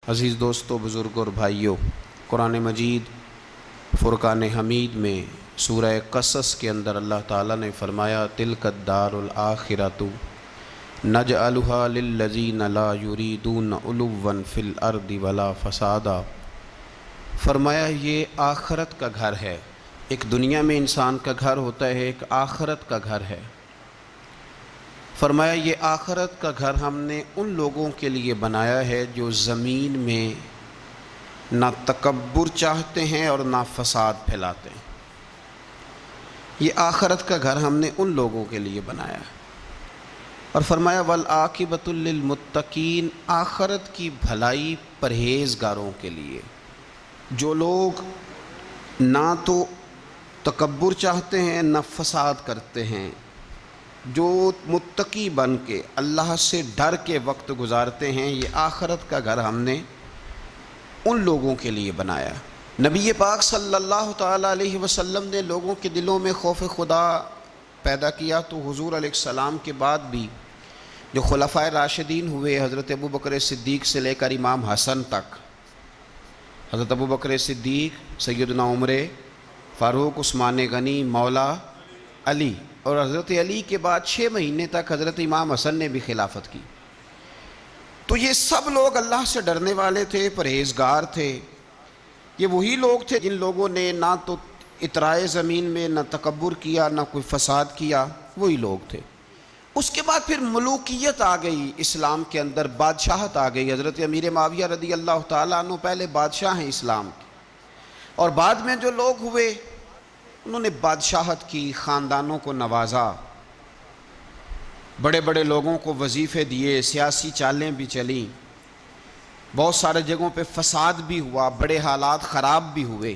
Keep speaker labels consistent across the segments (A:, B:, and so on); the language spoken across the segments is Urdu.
A: عزیز دوستو، بزرگوں اور بھائیوں، قرآن مجید فرقان حمید میں سورہ قصص کے اندر اللہ تعالیٰ نے فرمایا تلک الدار الآخرۃ نجعلھا للذین لا یریدون علوا فی الارض ولا فسادا۔ فرمایا یہ آخرت کا گھر ہے۔ ایک دنیا میں انسان کا گھر ہوتا ہے، ایک آخرت کا گھر ہے۔ فرمایا یہ آخرت کا گھر ہم نے ان لوگوں کے لیے بنایا ہے جو زمین میں نہ تکبر چاہتے ہیں اور نہ فساد پھیلاتے ہیں۔ یہ آخرت کا گھر ہم نے ان لوگوں کے لیے بنایا ہے۔ اور فرمایا والعاقبۃ للمتقین، آخرت کی بھلائی پرہیزگاروں کے لیے، جو لوگ نہ تو تکبر چاہتے ہیں نہ فساد کرتے ہیں، جو متقی بن کے اللہ سے ڈر کے وقت گزارتے ہیں۔ یہ آخرت کا گھر ہم نے ان لوگوں کے لیے بنایا۔ نبی پاک صلی اللہ تعالیٰ علیہ وسلم نے لوگوں کے دلوں میں خوف خدا پیدا کیا، تو حضور علیہ السلام کے بعد بھی جو خلفائے راشدین ہوئے، حضرت ابوبکر صدیق سے لے کر امام حسن تک، حضرت ابوبکر صدیق، سیدنا عمر فاروق، عثمان غنی، مولا علی، اور حضرت علی کے بعد 6 مہینے تک حضرت امام حسن نے بھی خلافت کی۔ تو یہ سب لوگ اللہ سے ڈرنے والے تھے، پرہیزگار تھے۔ یہ وہی لوگ تھے جن لوگوں نے نہ تو اطراء زمین میں نہ تکبر کیا نہ کوئی فساد کیا، وہی لوگ تھے۔ اس کے بعد پھر ملوکیت آ گئی اسلام کے اندر، بادشاہت آ گئی۔ حضرت امیر معاویہ رضی اللہ تعالیٰ عنہ پہلے بادشاہ ہیں اسلام کے، اور بعد میں جو لوگ ہوئے انہوں نے بادشاہت کی، خاندانوں کو نوازا، بڑے بڑے لوگوں کو وظیفے دیے، سیاسی چالیں بھی چلیں، بہت سارے جگہوں پہ فساد بھی ہوا، بڑے حالات خراب بھی ہوئے۔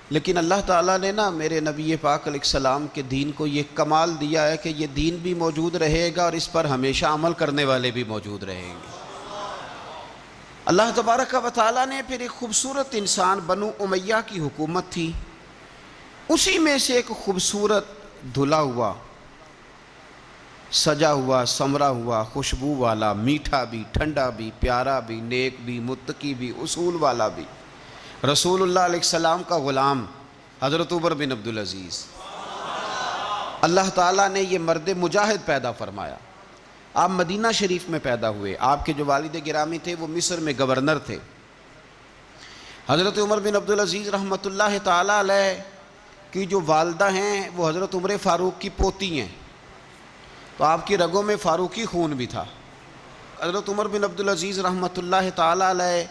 A: لیکن اللہ تعالیٰ نے میرے نبی پاک علیہ السلام کے دین کو یہ کمال دیا ہے کہ یہ دین بھی موجود رہے گا اور اس پر ہمیشہ عمل کرنے والے بھی موجود رہیں گے۔ اللہ تبارک و تعالیٰ نے پھر ایک خوبصورت انسان، بنو امیہ کی حکومت تھی، اسی میں سے ایک خوبصورت دھلا ہوا، سجا ہوا، سمرا ہوا، خوشبو والا، میٹھا بھی، ٹھنڈا بھی، پیارا بھی، نیک بھی، متقی بھی، اصول والا بھی، رسول اللہ علیہ السلام کا غلام حضرت عمر بن عبدالعزیز، اللہ تعالیٰ نے یہ مرد مجاہد پیدا فرمایا۔ آپ مدینہ شریف میں پیدا ہوئے۔ آپ کے جو والد گرامی تھے وہ مصر میں گورنر تھے۔ حضرت عمر بن عبدالعزیز رحمۃ اللہ تعالیٰ علیہ کی جو والدہ ہیں وہ حضرت عمر فاروق کی پوتی ہیں، تو آپ کی رگوں میں فاروقی خون بھی تھا۔ حضرت عمر بن عبدالعزیز رحمۃ اللہ تعالیٰ علیہ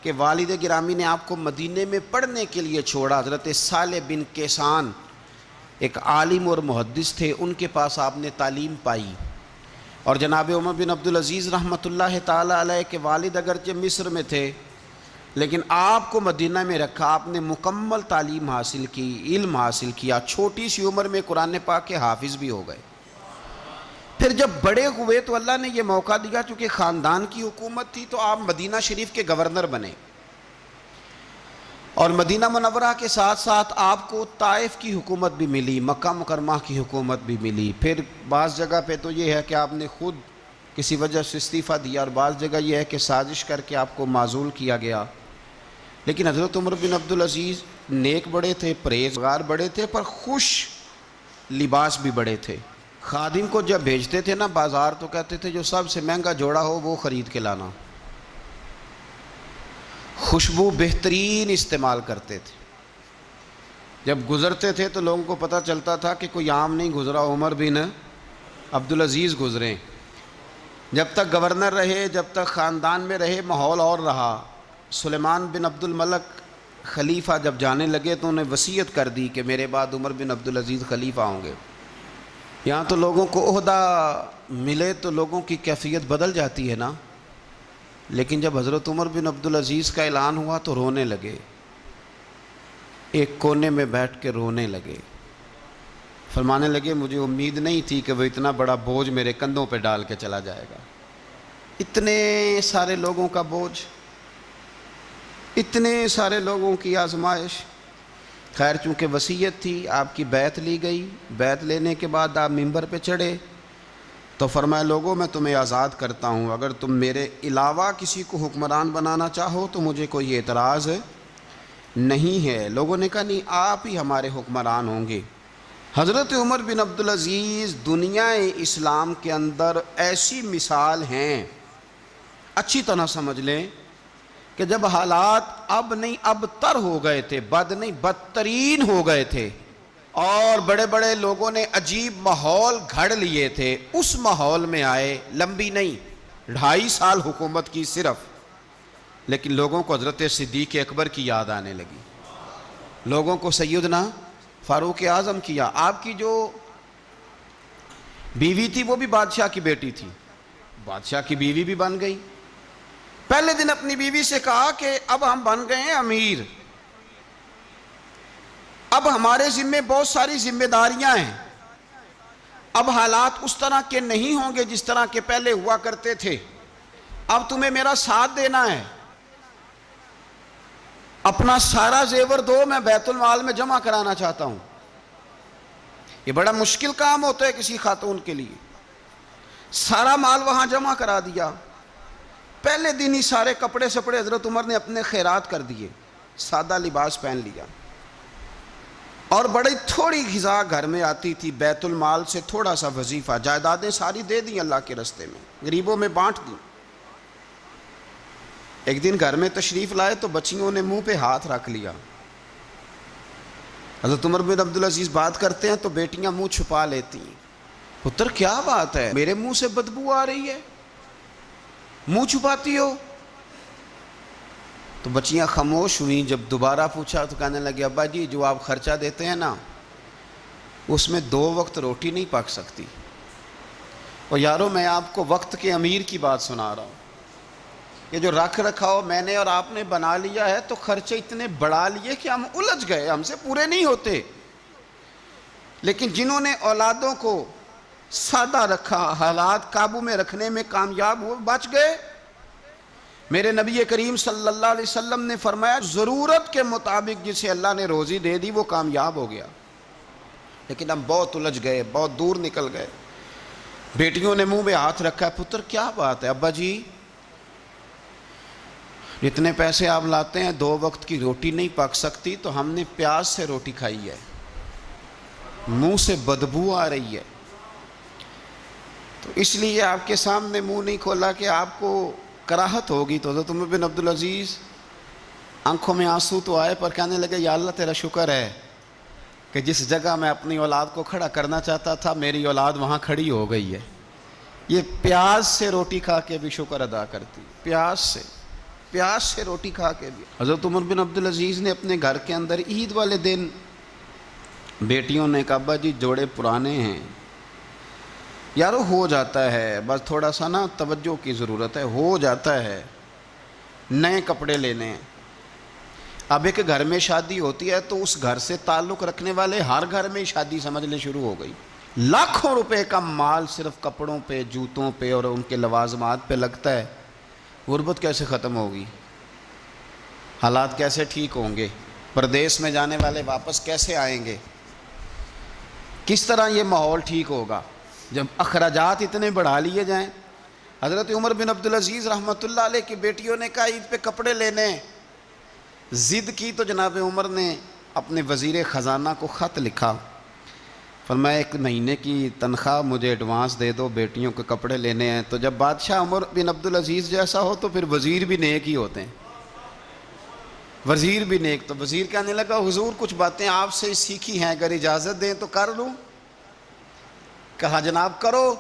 A: کے والد گرامی نے آپ کو مدینے میں پڑھنے کے لیے چھوڑا۔ حضرت صالح بن کیسان ایک عالم اور محدث تھے، ان کے پاس آپ نے تعلیم پائی۔ اور جناب عمر بن عبدالعزیز رحمۃ اللہ تعالیٰ علیہ کے والد اگرچہ مصر میں تھے، لیکن آپ کو مدینہ میں رکھا، آپ نے مکمل تعلیم حاصل کی، علم حاصل کیا، چھوٹی سی عمر میں قرآن پاک کے حافظ بھی ہو گئے۔ پھر جب بڑے ہوئے تو اللہ نے یہ موقع دیا، چونکہ خاندان کی حکومت تھی تو آپ مدینہ شریف کے گورنر بنے، اور مدینہ منورہ کے ساتھ ساتھ آپ کو طائف کی حکومت بھی ملی، مکہ مکرمہ کی حکومت بھی ملی۔ پھر بعض جگہ پہ تو یہ ہے کہ آپ نے خود کسی وجہ سے استعفیٰ دیا، اور بعض جگہ یہ ہے کہ سازش کر کے آپ کو معزول کیا گیا۔ لیکن حضرت عمر بن عبدالعزیز نیک بڑے تھے، پرہیزگار بڑے تھے، پر خوش لباس بھی بڑے تھے۔ خادم کو جب بھیجتے تھے بازار تو کہتے تھے جو سب سے مہنگا جوڑا ہو وہ خرید کے لانا۔ خوشبو بہترین استعمال کرتے تھے۔ جب گزرتے تھے تو لوگوں کو پتہ چلتا تھا کہ کوئی عام نہیں گزرا، عمر بن عبدالعزیز گزرے۔ جب تک گورنر رہے، جب تک خاندان میں رہے، ماحول اور رہا۔ سلیمان بن عبد الملک خلیفہ جب جانے لگے تو انہیں وصیت کر دی کہ میرے بعد عمر بن عبدالعزیز خلیفہ ہوں گے۔ یہاں تو لوگوں کو عہدہ ملے تو لوگوں کی کیفیت بدل جاتی ہے نا، لیکن جب حضرت عمر بن عبدالعزیز کا اعلان ہوا تو رونے لگے، ایک کونے میں بیٹھ کے رونے لگے، فرمانے لگے مجھے امید نہیں تھی کہ وہ اتنا بڑا بوجھ میرے کندھوں پہ ڈال کے چلا جائے گا۔ اتنے سارے لوگوں کا بوجھ، اتنے سارے لوگوں کی آزمائش۔ خیر چونکہ وصیت تھی، آپ کی بیعت لی گئی۔ بیعت لینے کے بعد آپ ممبر پہ چڑھے تو فرمایا لوگوں میں تمہیں آزاد کرتا ہوں، اگر تم میرے علاوہ کسی کو حکمران بنانا چاہو تو مجھے کوئی اعتراض نہیں ہے۔ لوگوں نے کہا نہیں، آپ ہی ہمارے حکمران ہوں گے۔ حضرت عمر بن عبدالعزیز دنیا اسلام کے اندر ایسی مثال ہیں، اچھی طرح سمجھ لیں کہ جب حالات اب نہیں اب تر ہو گئے تھے، بد نہیں بدترین ہو گئے تھے، اور بڑے بڑے لوگوں نے عجیب ماحول گھڑ لیے تھے، اس ماحول میں آئے، لمبی نہیں 2.5 سال حکومت کی صرف، لیکن لوگوں کو حضرت صدیق اکبر کی یاد آنے لگی، لوگوں کو سیدنا فاروق اعظم کیا۔ آپ کی جو بیوی تھی وہ بھی بادشاہ کی بیٹی تھی، بادشاہ کی بیوی بھی بن گئی۔ پہلے دن اپنی بیوی سے کہا کہ اب ہم بن گئے ہیں امیر، اب ہمارے ذمے بہت ساری ذمہ داریاں ہیں، اب حالات اس طرح کے نہیں ہوں گے جس طرح کے پہلے ہوا کرتے تھے، اب تمہیں میرا ساتھ دینا ہے، اپنا سارا زیور دو، میں بیت المال میں جمع کرانا چاہتا ہوں۔ یہ بڑا مشکل کام ہوتا ہے کسی خاتون کے لیے، سارا مال وہاں جمع کرا دیا۔ پہلے دن ہی سارے کپڑے سپڑے حضرت عمر نے اپنے خیرات کر دیے، سادہ لباس پہن لیا، اور بڑی تھوڑی غذا گھر میں آتی تھی، بیت المال سے تھوڑا سا وظیفہ، جائیدادیں ساری دے دیں اللہ کے راستے میں، غریبوں میں بانٹ دیں۔ ایک دن گھر میں تشریف لائے تو بچیوں نے منہ پہ ہاتھ رکھ لیا۔ حضرت عمر بن عبدالعزیز بات کرتے ہیں تو بیٹیاں منہ چھپا لیتی ہیں، پتر کیا بات ہے، میرے منہ سے بدبو آ رہی ہے، منہ چھپاتی ہو؟ تو بچیاں خاموش ہوئیں۔ جب دوبارہ پوچھا تو کہنے لگے ابا جی جو آپ خرچہ دیتے ہیں نا اس میں 2 وقت روٹی نہیں پک سکتی، اور یارو میں آپ کو وقت کے امیر کی بات سنا رہا ہوں، یہ جو رکھ رکھاؤ میں نے اور آپ نے بنا لیا ہے تو خرچے اتنے بڑھا لیے کہ ہم الجھ گئے، ہم سے پورے نہیں ہوتے۔ لیکن جنہوں نے اولادوں کو سادہ رکھا، حالات قابو میں رکھنے میں کامیاب ہوئے، بچ گئے۔ میرے نبی کریم صلی اللہ علیہ وسلم نے فرمایا ضرورت کے مطابق جسے اللہ نے روزی دے دی وہ کامیاب ہو گیا، لیکن ہم بہت الجھ گئے، بہت دور نکل گئے۔ بیٹیوں نے منہ میں ہاتھ رکھا، پتر کیا بات ہے ابا جی، جتنے پیسے آپ لاتے ہیں 2 وقت کی روٹی نہیں پک سکتی، تو ہم نے پیاز سے روٹی کھائی ہے، منہ سے بدبو آ رہی ہے، تو اس لیے آپ کے سامنے منہ نہیں کھولا کہ آپ کو کراہت ہوگی۔ تو حضرت عمر بن عبدالعزیز آنکھوں میں آنسو تو آئے، پر کہنے لگے یا اللہ تیرا شکر ہے کہ جس جگہ میں اپنی اولاد کو کھڑا کرنا چاہتا تھا میری اولاد وہاں کھڑی ہو گئی ہے۔ یہ پیاز سے روٹی کھا کے بھی شکر ادا کرتی، پیاز سے روٹی کھا کے بھی۔ حضرت عمر بن عبدالعزیز نے اپنے گھر کے اندر عید والے دن بیٹیوں نے کہا ابا جی جوڑے پرانے ہیں، یارو ہو جاتا ہے، بس تھوڑا سا نا توجہ کی ضرورت ہے، ہو جاتا ہے، نئے کپڑے لینے ہیں۔ اب ایک گھر میں شادی ہوتی ہے تو اس گھر سے تعلق رکھنے والے ہر گھر میں شادی سمجھنے شروع ہو گئی، لاکھوں روپے کا مال صرف کپڑوں پہ، جوتوں پہ اور ان کے لوازمات پہ لگتا ہے۔ غربت کیسے ختم ہوگی؟ حالات کیسے ٹھیک ہوں گے؟ پردیس میں جانے والے واپس کیسے آئیں گے؟ کس طرح یہ ماحول ٹھیک ہوگا جب اخراجات اتنے بڑھا لیے جائیں؟ حضرت عمر بن عبدالعزیز رحمۃ اللہ علیہ کی بیٹیوں نے کہا عید پہ کپڑے لینے، ضد کی تو جناب عمر نے اپنے وزیر خزانہ کو خط لکھا، فرمایا 1 مہینے کی تنخواہ مجھے ایڈوانس دے دو، بیٹیوں کے کپڑے لینے ہیں۔ تو جب بادشاہ عمر بن عبدالعزیز جیسا ہو تو پھر وزیر بھی نیک ہی ہوتے ہیں، وزیر بھی نیک۔ تو وزیر کہنے لگا حضور کچھ باتیں آپ سے سیکھی ہیں، اگر اجازت دیں تو کر لوں؟ کہا جناب کرو۔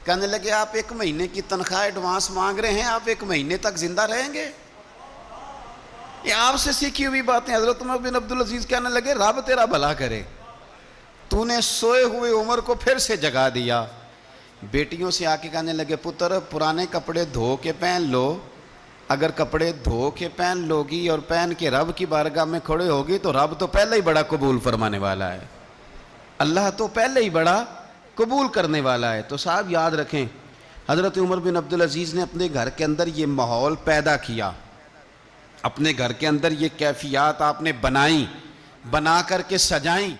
A: کہنے لگے آپ 1 مہینے کی تنخواہ ایڈوانس مانگ رہے ہیں، آپ 1 مہینے تک زندہ رہیں گے؟ یہ آپ سے سیکھی ہوئی باتیں۔ حضرت عمر بن عبدالعزیز کہنے لگے رب تیرا بھلا کرے، تو نے سوئے ہوئے عمر کو پھر سے جگا دیا۔ بیٹیوں سے آ کے کہنے لگے پتر پرانے کپڑے دھو کے پہن لو، اگر کپڑے دھو کے پہن لوگی اور پہن کے رب کی بارگاہ میں کھڑے ہوگی تو رب تو پہلے ہی بڑا قبول فرمانے والا ہے، اللہ تو پہلے ہی بڑا قبول کرنے والا ہے۔ تو صاحب یاد رکھیں حضرت عمر بن عبدالعزیز نے اپنے گھر کے اندر یہ ماحول پیدا کیا، اپنے گھر کے اندر یہ کیفیات آپ نے بنائیں، بنا کر کے سجائیں۔